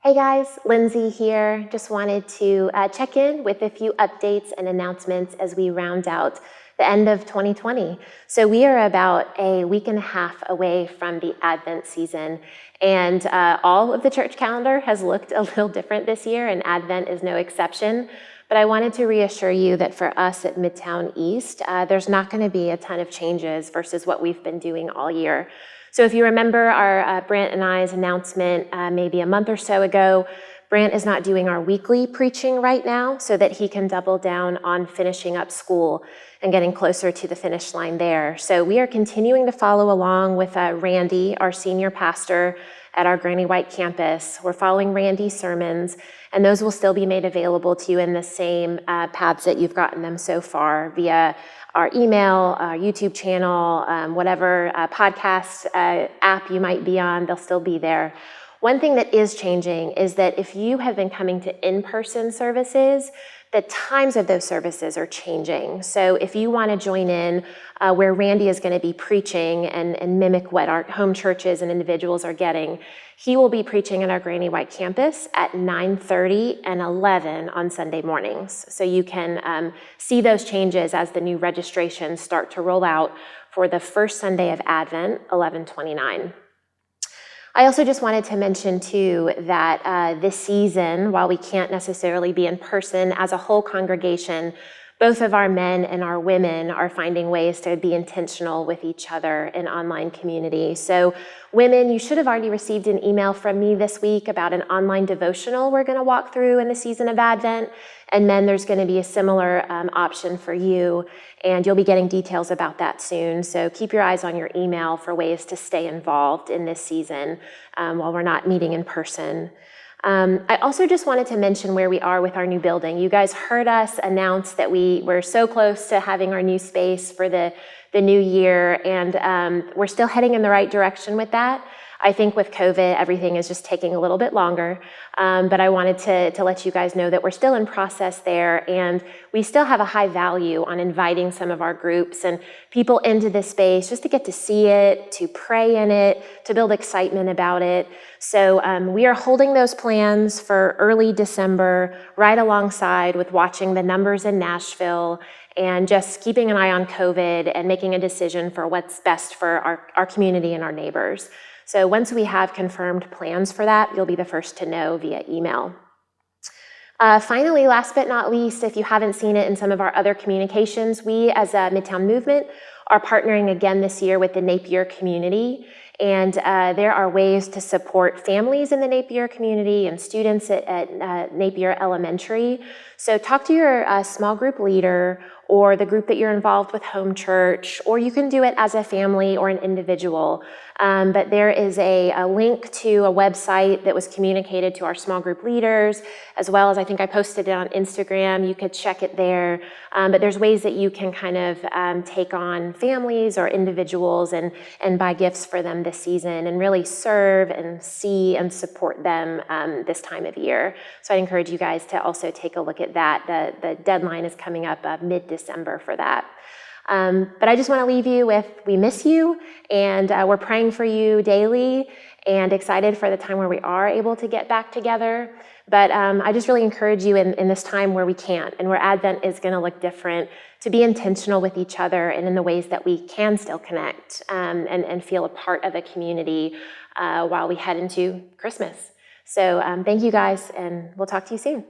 Hey guys, Lindsay here. Just wanted to check in with a few updates and announcements as we round out the end of 2020. So we are about a week and a half away from the Advent season, and all of the church calendar has looked a little different this year, and Advent is no exception. But I wanted to reassure you that for us at Midtown East, there's not going to be a ton of changes versus what we've been doing all year. So if you remember our Brant and I's announcement maybe a month or so ago, Brant is not doing our weekly preaching right now so that he can double down on finishing up school and getting closer to the finish line there. So we are continuing to follow along with Randy, our senior pastor at our Granny White campus. We're following Randy's sermons, and those will still be made available to you in the same paths that you've gotten them so far via our email, our YouTube channel, whatever podcast app you might be on, they'll still be there. One thing that is changing is that if you have been coming to in-person services, the times of those services are changing. So if you want to join in where Randy is going to be preaching and mimic what our home churches and individuals are getting, he will be preaching at our Granny White campus at 9:30 and 11 on Sunday mornings. So you can see those changes as the new registrations start to roll out for the first Sunday of Advent, 11/29. I also just wanted to mention too that this season, while we can't necessarily be in person as a whole congregation, both of our men and our women are finding ways to be intentional with each other in online community. So women, you should have already received an email from me this week about an online devotional we're going to walk through in the season of Advent. And men, there's going to be a similar option for you, and you'll be getting details about that soon. So keep your eyes on your email for ways to stay involved in this season while we're not meeting in person. I also just wanted to mention where we are with our new building. You guys heard us announce that we were so close to having our new space for the new year, and we're still heading in the right direction with that. I think with COVID, everything is just taking a little bit longer, but I wanted to let you guys know that we're still in process there, and we still have a high value on inviting some of our groups and people into this space just to get to see it, to pray in it, to build excitement about it. So we are holding those plans for early December, right alongside with watching the numbers in Nashville and just keeping an eye on COVID and making a decision for what's best for our community and our neighbors. So once we have confirmed plans for that, you'll be the first to know via email. Finally, last but not least, if you haven't seen it in some of our other communications, we as a Midtown Movement are partnering again this year with the Napier community. And there are ways to support families in the Napier community and students at Napier Elementary. So talk to your small group leader or the group that you're involved with home church, or you can do it as a family or an individual. But there is a link to a website that was communicated to our small group leaders, as well as I think I posted it on Instagram. You could check it there. But there's ways that you can kind of take on families or individuals and buy gifts for them this season and really serve and see and support them this time of year. So I encourage you guys to also take a look at that. The deadline is coming up mid-December for that. But I just want to leave you with, we miss you, and we're praying for you daily and excited for the time where we are able to get back together. But I just really encourage you in this time where we can't and where Advent is going to look different, to be intentional with each other and in the ways that we can still connect and feel a part of a community while we head into Christmas. So thank you guys, and we'll talk to you soon.